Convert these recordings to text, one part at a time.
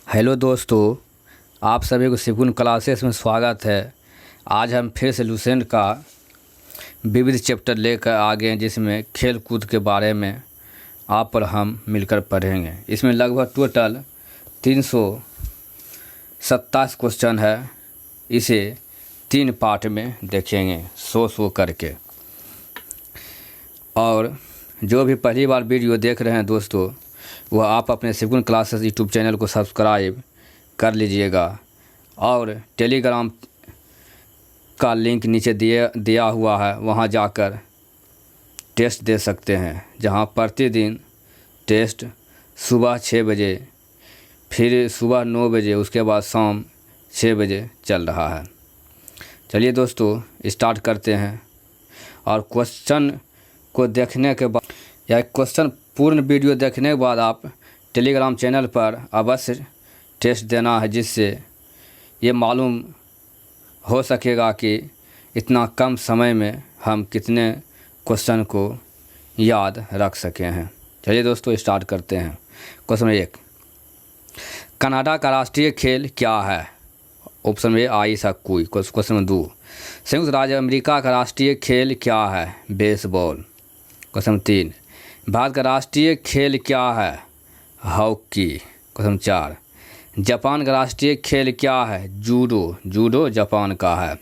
Hello दोस्तों, आप सभी को सिकुन क्लासेस में स्वागत है। आज हम फिर से लूसेंट का विविध चैप्टर लेकर आ गए हैं, जिसमें खेल कूद के बारे में आप और हम मिलकर पढ़ेंगे। इसमें लगभग टोटल 327 क्वेश्चन है। इसे 3 पार्ट में देखेंगे सो करके। और जो भी पहली बार वीडियो देख रहे हैं दोस्तों, वह आप अपने सिकुन क्लासेस यूट्यूब चैनल को सब्सक्राइब कर लीजिएगा और टेलीग्राम का लिंक नीचे दिया हुआ है, वहां जाकर टेस्ट दे सकते हैं, जहां प्रतिदिन टेस्ट सुबह 6 बजे, फिर सुबह 9 बजे, उसके बाद शाम 6 बजे चल रहा है। चलिए दोस्तों स्टार्ट करते हैं। और क्वेश्चन को देखने के बाद या क्वेश्चन पूर्ण वीडियो देखने के बाद आप टेलीग्राम चैनल पर अवश्य टेस्ट देना है, जिससे ये मालूम हो सकेगा कि इतना कम समय में हम कितने क्वेश्चन को याद रख सके हैं। चलिए दोस्तों स्टार्ट करते हैं। क्वेश्चन 1, कनाडा का राष्ट्रीय खेल क्या है? Option A ice hockey. Question 2, संयुक्त राज्य अमेरिका का राष्ट्रीय खेल क्या है? बेसबॉल। क्वेश्चन 3, भारत का राष्ट्रीय खेल क्या है? हॉकी। क्वेश्चन 4, जापान का राष्ट्रीय खेल क्या है? जूडो। जूडो जापान का है।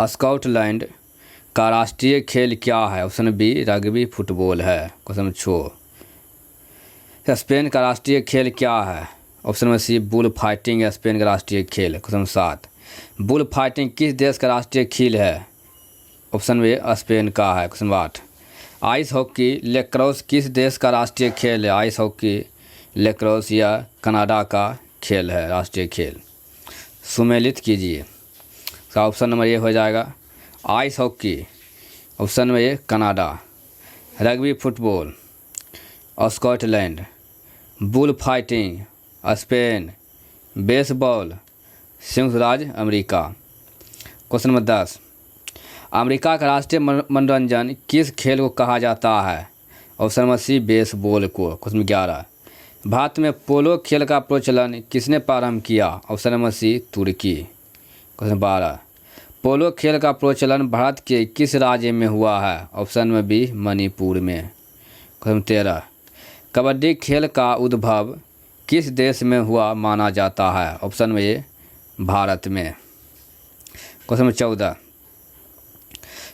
स्कॉटलैंड का राष्ट्रीय खेल क्या है? ऑप्शन बी रग्बी फुटबॉल है। क्वेश्चन 6, स्पेन का राष्ट्रीय खेल क्या है? ऑप्शन सी बुल फाइटिंग है स्पेन का राष्ट्रीय खेल। क्वेश्चन 7, बुल फाइटिंग किस देश का राष्ट्रीय खेल है? ऑप्शन ए स्पेन का है। क्वेश्चन 8, आइस हॉकी लेक्रोस किस देश का राष्ट्रीय खेल है? आइस हॉकी लेक्रोस या कनाडा का खेल है, राष्ट्रीय खेल। सुमेलित कीजिए। इसका ऑप्शन नंबर ए हो जाएगा आइस हॉकी, ऑप्शन में ए Canada, rugby football Scotland, bull fighting Spain, baseball संयुक्त राज्य अमेरिका। क्वेश्चन नंबर 10, अमेरिका का राष्ट्रीय मनोरंजन किस खेल को कहा जाता है? ऑप्शन नंबर सी बेसबॉल को। क्वेश्चन 11, भारत में पोलो खेल का प्रचलन किसने प्रारंभ किया? ऑप्शन नंबर सी तुर्की। क्वेश्चन 12, पोलो खेल का प्रचलन भारत के किस राज्य में हुआ है? ऑप्शन नंबर बी मणिपुर में। क्वेश्चन 13, कबड्डी खेल का उद्भव किस देश में हुआ माना जाता है? ऑप्शन में ए भारत में। क्वेश्चन नंबर 14,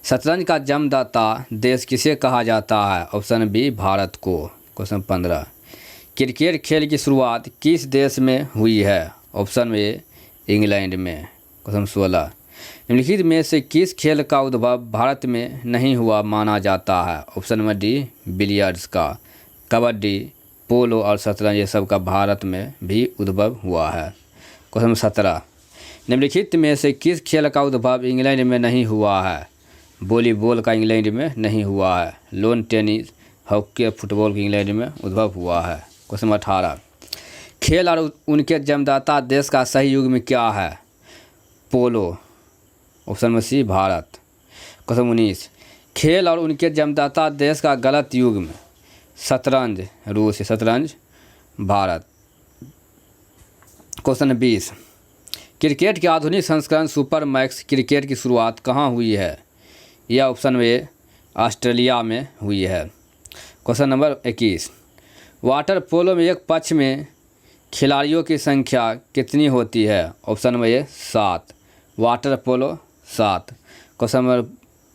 शतरंज का जन्मदाता देश किसे कहा जाता है? ऑप्शन बी भारत को। क्वेश्चन 15, क्रिकेट खेल की शुरुआत किस देश में हुई है? ऑप्शन ए इंग्लैंड में। क्वेश्चन 16, निम्नलिखित में से किस खेल का उद्भव भारत में नहीं हुआ माना जाता है? ऑप्शन नंबर डी बिलियर्ड्स का। कबड्डी, पोलो और शतरंज ये सब का भारत में भी उद्भव हुआ है। क्वेश्चन 17, निम्नलिखित में से किस खेल का उद्भव इंग्लैंड में नहीं हुआ है? वॉलीबॉल का इंग्लैंड में नहीं हुआ है। लोन टेनिस, हॉकी, फुटबॉल का इंग्लैंड में उद्भव हुआ है। क्वेश्चन 18, खेल और उनके जन्मदाता देश का सही युग में क्या है? पोलो, ऑप्शन में सी भारत। क्वेश्चन 19, खेल और उनके जन्मदाता देश का गलत युग में? शतरंज रूस, शतरंज भारत। क्वेश्चन 20, क्रिकेट के आधुनिक संस्करण सुपर मैक्स क्रिकेट की शुरुआत कहाँ हुई है? यह ऑप्शन में ऑस्ट्रेलिया में हुई है। क्वेश्चन नंबर 21, वाटर पोलो में एक पक्ष में खिलाड़ियों की संख्या कितनी होती है? ऑप्शन में ए 7, वाटर पोलो 7। क्वेश्चन नंबर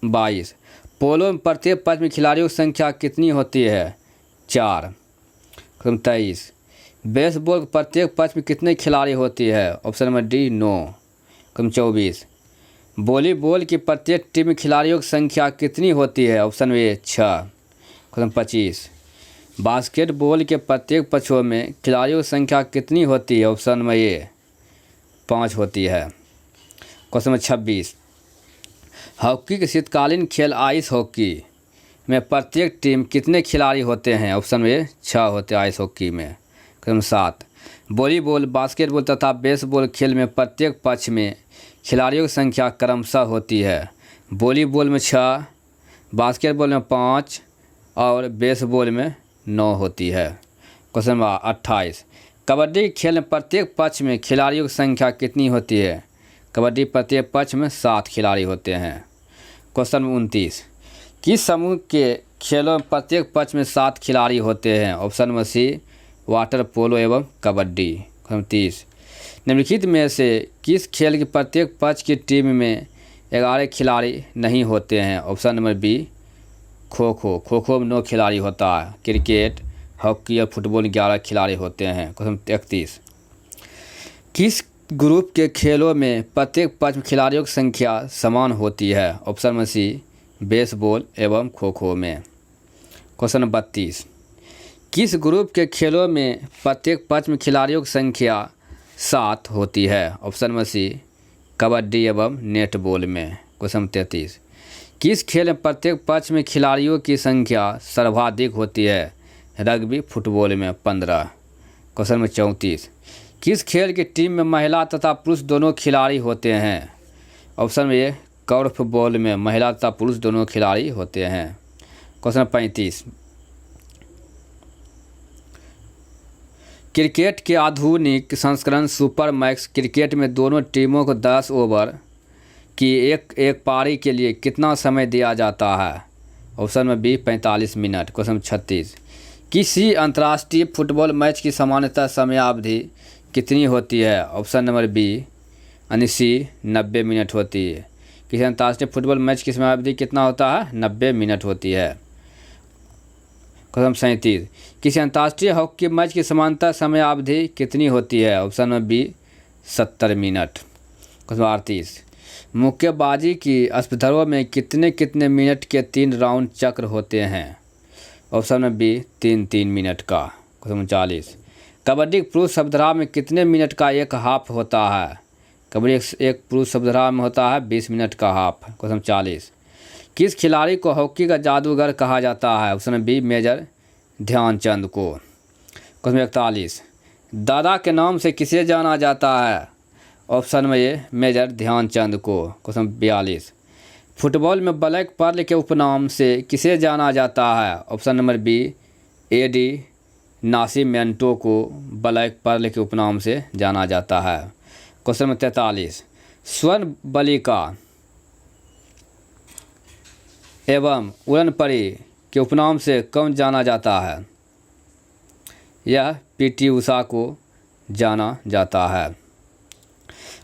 22, पोलो में प्रत्येक पक्ष में खिलाड़ियों की संख्या कितनी होती है? 4। क्वेश्चन 23, बेसबॉल प्रत्येक पक्ष में कितने खिलाड़ी होती है? Option number D 9। Question 24, volleyball की प्रत्येक टीम में खिलाड़ियों की संख्या कितनी होती है? Option A 6। क्वेश्चन 25, बास्केटबॉल के प्रत्येक पक्षों में खिलाड़ियों की संख्या कितनी होती है? ऑप्शन नंबर ए 5 होती है। क्वेश्चन नंबर 26, हॉकी के शीतकालीन खेल आइस हॉकी में प्रत्येक टीम कितने खिलाड़ी होते हैं? ऑप्शन में 6 होते हैं आइस हॉकी में। क्वेश्चन 7, वॉलीबॉल, बास्केटबॉल तथा बेसबॉल खेल में प्रत्येक पक्ष में खिलाड़ियों की संख्या क्रमशः होती है? वॉलीबॉल में 6, बास्केटबॉल में 5 और बेसबॉल में 9 होती है। क्वेश्चन नंबर 28, कबड्डी खेल में प्रत्येक पक्ष में खिलाड़ियों की संख्या कितनी होती है? कबड्डी प्रत्येक पक्ष में 7 खिलाड़ी होते हैं। क्वेश्चन 29, किस समूह के खेलों में प्रत्येक पक्ष में 7 खिलाड़ी होते हैं? ऑप्शन में सी वाटर पोलो एवं कबड्डी। क्वेश्चन 30, निम्नलिखित में से किस खेल की प्रत्येक पक्ष की टीम में 11 खिलाड़ी नहीं होते हैं? Option number B kho kho. Kho kho में 9 खिलाड़ी होता है। क्रिकेट, हॉकी और फुटबॉल 11 खिलाड़ी होते हैं। क्वेश्चन 31, किस ग्रुप के खेलों में प्रत्येक पक्ष में खिलाड़ियों की संख्या समान होती है? ऑप्शन में सी बेसबॉल एवं खो खो में। क्वेश्चन 32, किस ग्रुप के खेलों में प्रत्येक पक्ष में खिलाड़ियों की संख्या 7 होती है? ऑप्शन में सी कबड्डी एवं नेटबॉल में। क्वेश्चन 33, किस खेल में प्रत्येक पक्ष में खिलाड़ियों की संख्या सर्वाधिक होती है? रग्बी फुटबॉल में 15। क्वेश्चन 34, किस खेल की टीम में महिला तथा पुरुष दोनों खिलाड़ी होते हैं? ऑप्शन में ए कॉर्फबॉल में महिला तथा पुरुष दोनों खिलाड़ी होते हैं। क्वेश्चन 35, क्रिकेट के आधुनिक संस्करण सुपर मैक्स क्रिकेट में दोनों टीमों को 10 ओवर की एक पारी के लिए कितना समय दिया जाता है? ऑप्शन में बी 45 मिनट। क्वेश्चन 36, किसी अंतर्राष्ट्रीय फुटबॉल मैच की सामान्यतः समयावधि कितनी होती है? ऑप्शन नंबर बी यानी सी 90 मिनट होती है। किसी अंतर्राष्ट्रीय फुटबॉल मैच की समयावधि कितना होता है? 90 मिनट होती है। क्वेश्चन 37, किसी अंतर्राष्ट्रीय हॉकी मैच की समानता समयावधि कितनी होती है? ऑप्शन में बी 70 मिनट। क्वेश्चन 38, मुक्केबाजी की स्पर्धाओं में कितने कितने मिनट के 3 राउंड चक्र होते हैं? ऑप्शन में बी 3-3 मिनट का। क्वेश्चन 39, कबड्डी पुरुष स्पर्धा में कितने मिनट का एक हाफ होता है? कबड्डी एक पुरुष स्पर्धा में होता है 20 मिनट का हाफ। क्वेश्चन 40, किस खिलाड़ी को हॉकी का जादूगर कहा जाता है? ऑप्शन बी मेजर ध्यानचंद को। क्वेश्चन 41, दादा के नाम से किसे जाना जाता है? ऑप्शन में ए मेजर ध्यानचंद को। क्वेश्चन 42, फुटबॉल में ब्लैक पर्ल के उपनाम से किसे जाना जाता है? ऑप्शन नंबर बी एडी नासिमेंटो को ब्लैक पर्ल के उपनाम से जाना जाता है। क्वेश्चन नंबर 43, स्वर्ण बालिका एवं उड़न परी के उपनाम से कौन जाना जाता है? यह पीटी उषा को जाना जाता है।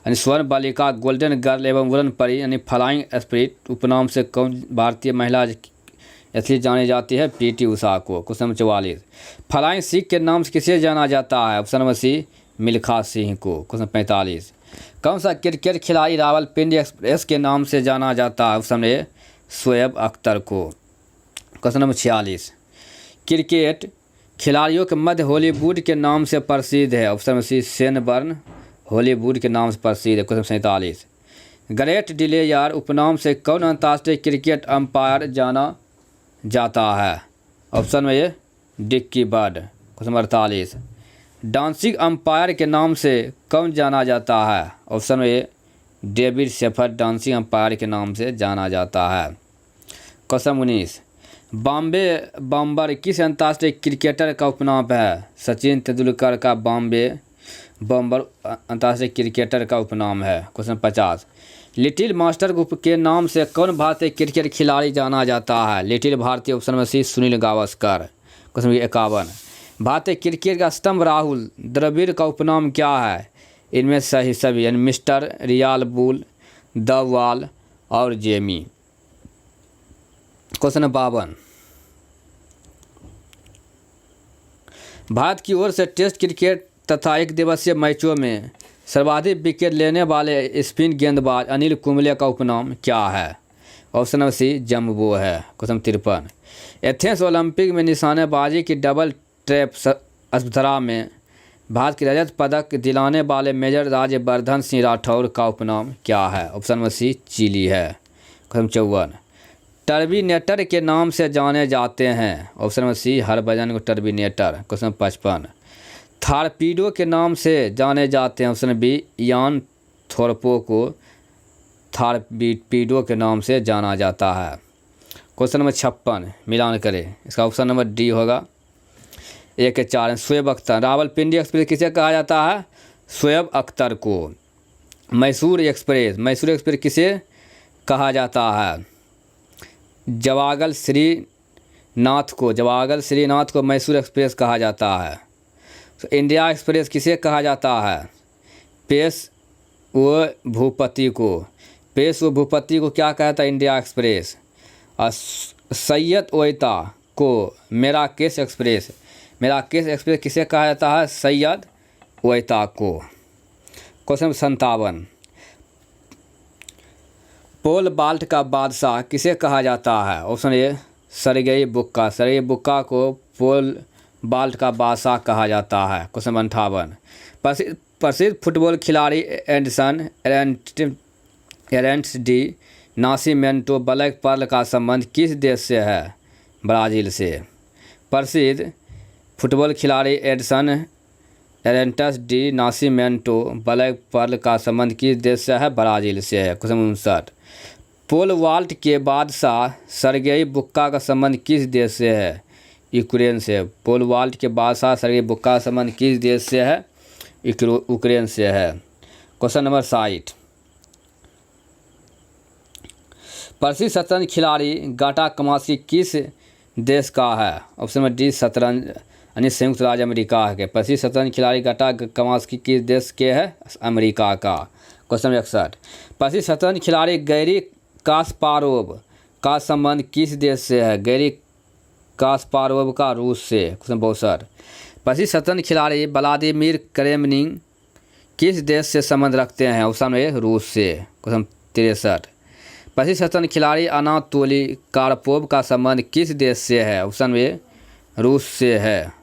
यानी स्वर्ण बालिका, गोल्डन गर्ल एवं उड़न परी यानी फ्लाइंग स्पिरिट उपनाम से कौन भारतीय महिला एथलीट जानी जाती है? पीटी उषा को। क्वेश्चन नंबर 44, फ्लाइंग सिख के नाम से किसे जाना जाता है? Option number C Milkha Singh को। क्वेश्चन 45, कौन सा क्रिकेट खिलाड़ी रावलपिंडी एक्सप्रेस के नाम से जाना जाता है? ऑप्शन ए शोएब अख्तर को। क्वेश्चन नंबर 46, क्रिकेट खिलाड़ियों के मध्य हॉलीवुड के नाम से प्रसिद्ध है? ऑप्शन में सी शेनबर्न हॉलीवुड के नाम से प्रसिद्ध है। क्वेश्चन 47, ग्रेट डिलेयर उपनाम से कौन अंतर्राष्ट्रीय क्रिकेट अंपायर जाना जाता है? ऑप्शन में A Dickie Bird. Question 48, dancing umpire के नाम से कौन जाना जाता है? ऑप्शन में A David Shepherd dancing umpire के नाम से जाना जाता है। क्वेश्चन 19, बॉम्बे बॉम्बर किस अंतर्राष्ट्रीय क्रिकेटर का उपनाम है? सचिन तेंदुलकर का बॉम्बे बॉम्बर अंतर्राष्ट्रीय क्रिकेटर का उपनाम है। क्वेश्चन 50, लिटिल मास्टर ग्रुप के नाम से कौन भारतीय क्रिकेट खिलाड़ी जाना जाता है? लिटिल भारतीय। ऑप्शन में सी सुनील गावस्कर। क्वेश्चन 51, भारतीय क्रिकेट का स्तंभ राहुल द्रविड़ का उपनाम क्या है? इनमें सही सभी यानी mister real bull, the wall और जेमी। क्वेश्चन 52, भारत की ओर से टेस्ट क्रिकेट तथा एक दिवसीय मैचों में सर्वाधिक विकेट लेने वाले स्पिन गेंदबाज अनिल कुंबले का उपनाम क्या है? ऑप्शन नंबर सी जम्बो है। क्वेश्चन 53, एथेंस ओलंपिक में निशानेबाजी की डबल ट्रैप स्पर्धा में भारत की रजत पदक दिलाने वाले मेजर राज्यवर्धन सिंह राठौर का उपनाम क्या है? ऑप्शन नंबर सी चिली है। क्वेश्चन 54, टर्बिनेटर के नाम से जाने जाते हैं? ऑप्शन नंबर सी हरभजन को टर्बिनेटर। क्वेश्चन 55, थारपीडो के नाम से जाने जाते हैं? ऑप्शन बी यान थोरपो को थारपीडो के नाम से जाना जाता है। क्वेश्चन नंबर 56 मिलान करें, इसका ऑप्शन नंबर डी होगा। 1 के 4 हैं। शोएब अख्तर, रावलपिंडी एक्सप्रेस किसे कहा जाता है? शोएब अख्तर को। मैसूर एक्सप्रेस किसे कहा जाता है? जवागल श्रीनाथ को मैसूर एक्सप्रेस कहा जाता है। तो इंडिया एक्सप्रेस किसे कहा जाता है? पेश व भूपति को क्या कहता है इंडिया एक्सप्रेस? और सैयद ओयता को मेराकेश एक्सप्रेस किसे कहा जाता है? सैयद ओयता को। क्वेश्चन 57, पोल बाल्ट का बादशाह किसे कहा जाता है? ऑप्शन ए सरगेई बुक्का को पोल बाल्ट का बादशाह कहा जाता है। क्वेश्चन 58, प्रसिद्ध फुटबॉल खिलाड़ी Arantes de Nascimento black pearl का संबंध किस देश से है? ब्राज़ील से। प्रसिद्ध फुटबॉल खिलाड़ी Arantes de Nascimento black pearl का संबंध किस देश से है? ब्राज़ील से है। क्वेश्चन 59, पोल वाल्ट के बादशाह सरगेई बुक्का का संबंध किस देश से है? यूक्रेन से। पोल वाल्ट के बादशाह सरगेई बुक्का का संबंध किस देश से है? यूक्रेन से है। क्वेश्चन नंबर 60, प्रसिद्ध शतरंज खिलाड़ी गाटा कमास्की किस देश का है? ऑप्शन नंबर डी शतरंज यानी संयुक्त राज्य अमेरिका के। प्रसिद्ध शतरंज खिलाड़ी गाटा कमास्की किस देश के है? अमेरिका का। क्वेश्चन 61, प्रसिद्ध शतरंज खिलाड़ी गैरी कास्पारोव का संबंध किस देश से है? गैरी कास्पारोव का रूस से। क्वेश्चन 62, प्रसिद्ध शतरंज खिलाड़ी व्लादिमीर क्रेमनिन किस देश से संबंध रखते हैं? ऑप्शन ए रूस से। क्वेश्चन 63, प्रसिद्ध शतरंज खिलाड़ी अनातोली कार्पोव का संबंध किस देश से है? ऑप्शन ए रूस से है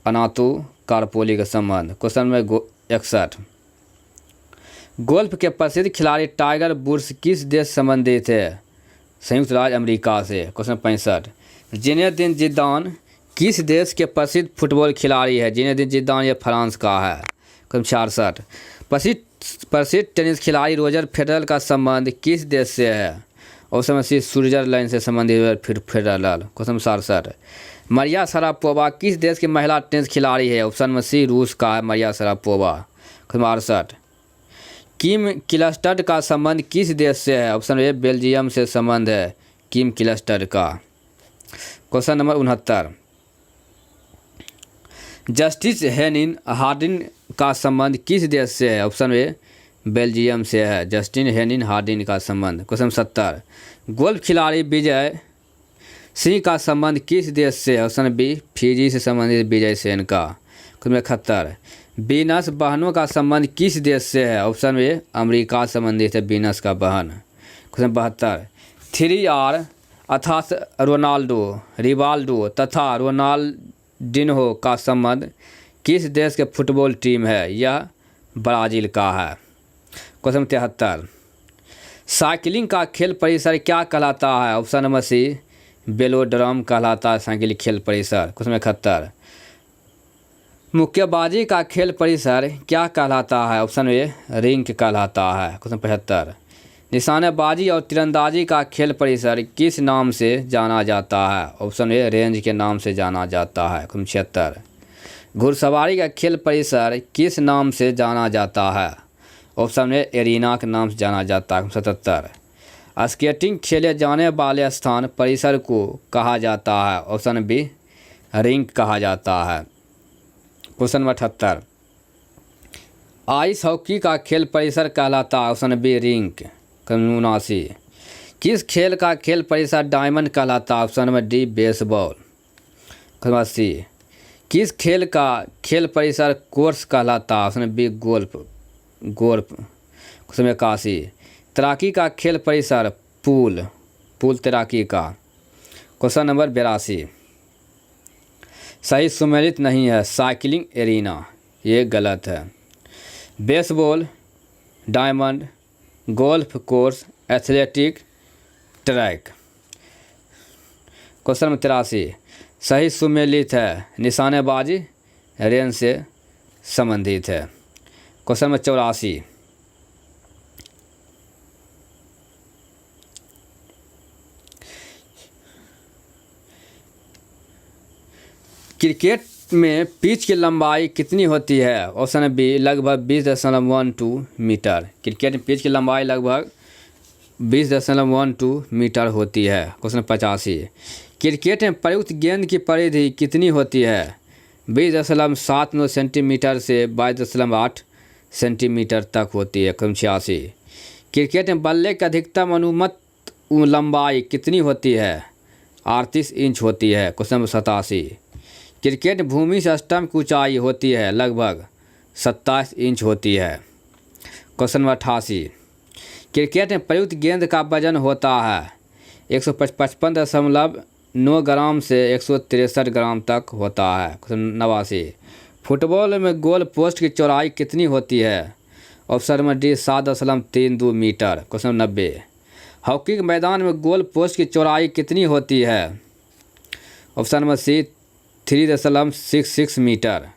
अनातो कार्पोली का संबंध। क्वेश्चन नंबर 61, गोल्फ के प्रसिद्ध खिलाड़ी टाइगर वुड्स किस देश से संबंधित है? संयुक्त राज्य अमेरिका से। क्वेश्चन 65, जिनेदिन जिदान किस देश के प्रसिद्ध फुटबॉल खिलाड़ी है? जिनेदिन जिदान ये फ्रांस का है। क्वेश्चन 66, प्रसिद्ध टेनिस खिलाड़ी रोजर फेडरर का संबंध किस देश से है? ऑप्शन सी स्विट्जरलैंड से संबंधित फेडरर। क्वेश्चन 67, मारिया शरापोवा किस देश की महिला टेनिस खिलाड़ी है? ऑप्शन सी रूस का है मारिया शरापोवा। क्वेश्चन 68, किम क्लिस्टर्ड का संबंध किस देश से है? ऑप्शन ए बेल्जियम से संबंध है किम क्लिस्टर्ड का। Question number 69, Justine Henin Hardenne का संबंध किस देश से है? ऑप्शन ए बेल्जियम से है जस्टिन हेनिन हार्डिन का संबंध। क्वेश्चन 70, गोल्फ खिलाड़ी विजय सिंह का संबंध किस देश से है? ऑप्शन बी फिजी से संबंधित विजय सेन का। क्वेश्चन 71, वीनस बहनों का संबंध किस देश से है? ऑप्शन ए अमेरिका से संबंधित है वीनस का बहन। क्वेश्चन 72, 3R अर्थात रिवाल्डो तथा रोनाल्डिन्हो का संबंध किस देश के फुटबॉल टीम है? यह ब्राज़ील का है। क्वेश्चन 73, साइकिलिंग का खेल परिसर क्या कहलाता है? ऑप्शन नंबर सी बेलोड्रम कहलाता है साइकिलिंग खेल परिसर। क्वेश्चन 71, मुक्केबाजी का खेल परिसर क्या कहलाता है? ऑप्शन ए रिंक कहलाता है। क्वेश्चन 75, निशानेबाजी और तीरंदाजी का खेल परिसर किस नाम से जाना जाता है? ऑप्शन ए रेंज के नाम से जाना जाता है। क्वेश्चन 76, घुड़सवारी का खेल परिसर किस नाम से जाना जाता है? ऑप्शन ए एरिना के नाम से जाना जाता है। 77, स्केटिंग खेले जाने वाले स्थान परिसर को कहा जाता है? ऑप्शन बी रिंक कहा जाता है। क्वेश्चन 78, आइस हॉकी का खेल परिसर कहलाता है? Option B rink. 79, किस खेल का खेल परिसर डायमंड कहलाता है? Option number D baseball. 80, किस खेल का खेल परिसर कोर्स कहलाता है? Option B golf. क्वेश्चन 81, तैराकी का खेल परिसर पूल तैराकी का। क्वेश्चन नंबर 82, सही सुमेलित नहीं है साइकिलिंग एरिना, ये गलत है। Baseball diamond, golf course, athletic track. Question number 83, सही सुमेलित है निशानेबाजी रेंज से संबंधित है। क्वेश्चन नंबर 84, क्रिकेट में पिच की लंबाई कितनी होती है? ऑप्शन बी लगभग 20.12 मीटर। क्रिकेट में पिच की लंबाई लगभग 20.12 मीटर होती है। क्वेश्चन 85। क्रिकेट में प्रयुक्त गेंद की परिधि कितनी होती है? 20.79 सेंटीमीटर से 22.8 सेंटीमीटर तक होती है। क्वेश्चन 86। क्रिकेट में बल्ले की अधिकतम अनुमत लंबाई कितनी होती है? 38 इंच होती है। क्वेश्चन 87। क्रिकेट भूमि से स्टंप की ऊंचाई होती है लगभग 27 इंच होती है। क्वेश्चन 88। क्रिकेट में प्रयुक्त गेंद का वजन होता है 155.9 ग्राम से 163 ग्राम तक होता है। क्वेश्चन 89। फुटबॉल में गोल पोस्ट की चौड़ाई कितनी होती है? ऑप्शन में डी 7.32 मीटर। क्वेश्चन 90। हॉकी के मैदान में गोल पोस्ट की चौड़ाई कितनी होती है? ऑप्शन में सी 3.66 मीटर।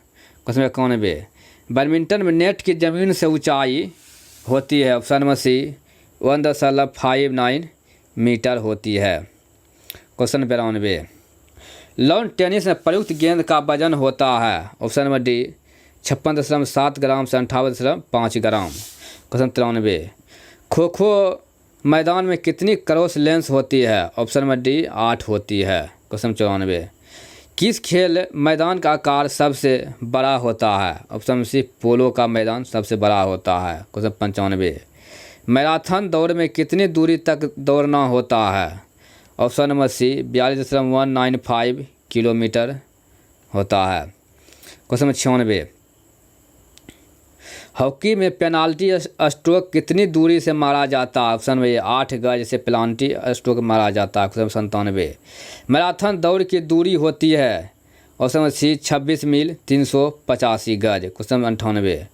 क्वेश्चन 91। बैडमिंटन में नेट की ज़मीन से ऊंचाई होती है। ऑप्शन में सी 1.59 मीटर होती है। क्वेश्चन 92। लॉन टेनिस में प्रयुक्त गेंद का वजन होता है। ऑप्शन में डी 56.7 ग्राम से 58.5 ग्राम। क्वेश्चन 93। खो खो मैदान में कितनी क्रॉस लेंस होती है? ऑप्शन में डी 8 होती है। क्वेश्चन 94। किस खेल मैदान का आकार सबसे बड़ा होता है? ऑप्शन में सी पोलो का मैदान सबसे बड़ा होता है। क्वेश्चन 95। मैराथन दौड़ में कितनी दूरी तक दौड़ना होता है? ऑप्शन नंबर सी 42.195 किलोमीटर होता है। क्वेश्चन 96। हॉकी में पेनाल्टी स्ट्रोक कितनी दूरी से मारा जाता है? ऑप्शन में 8 गज से पेनाल्टी स्ट्रोक मारा जाता है। क्वेश्चन 97। मैराथन दौड़ की दूरी होती है। ऑप्शन में सी 26 मील 385 गज। क्वेश्चन 98।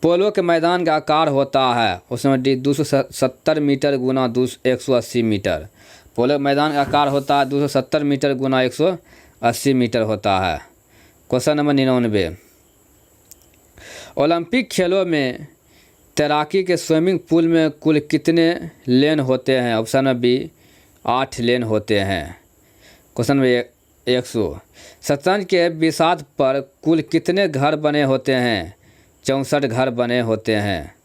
पोलो के मैदान का आकार होता है। ऑप्शन में डी 270 मीटर गुना 180 मीटर। पोलो मैदान का आकार होता है 270 मीटर गुना 180 मीटर होता है। Question number 99। ओलंपिक खेलों में तैराकी के स्विमिंग पूल में कुल कितने लेन होते हैं? ऑप्शन में बी 8 लेन होते हैं। क्वेश्चन में 100। शतरंज के बिसात पर कुल कितने घर बने होते हैं? 64 घर बने होते हैं।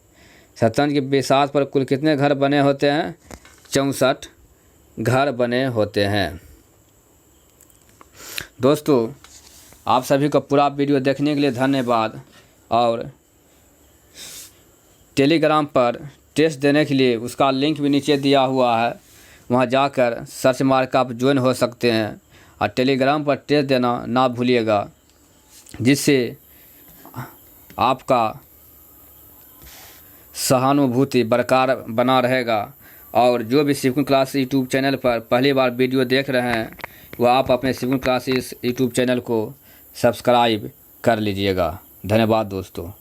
शतरंज के बिसात पर कुल कितने घर बने होते हैं? 64 घर बने होते हैं। दोस्तों, आप सभी को पूरा वीडियो देखने के लिए धन्यवाद। और टेलीग्राम पर टेस्ट देने के लिए उसका लिंक भी नीचे दिया हुआ है, वहां जाकर सर्च मार कर आप ज्वाइन हो सकते हैं। और टेलीग्राम पर टेस्ट देना ना भूलिएगा, जिससे आपका सहानुभूति बरकरार बना रहेगा। और जो भी सिविल क्लास यूट्यूब चैनल पर पहली बार वीडियो देख रहे हैं, वो आप अपने सिविल क्लासेस यूट्यूब चैनल को सब्सक्राइब कर लीजिएगा। धन्यवाद दोस्तों।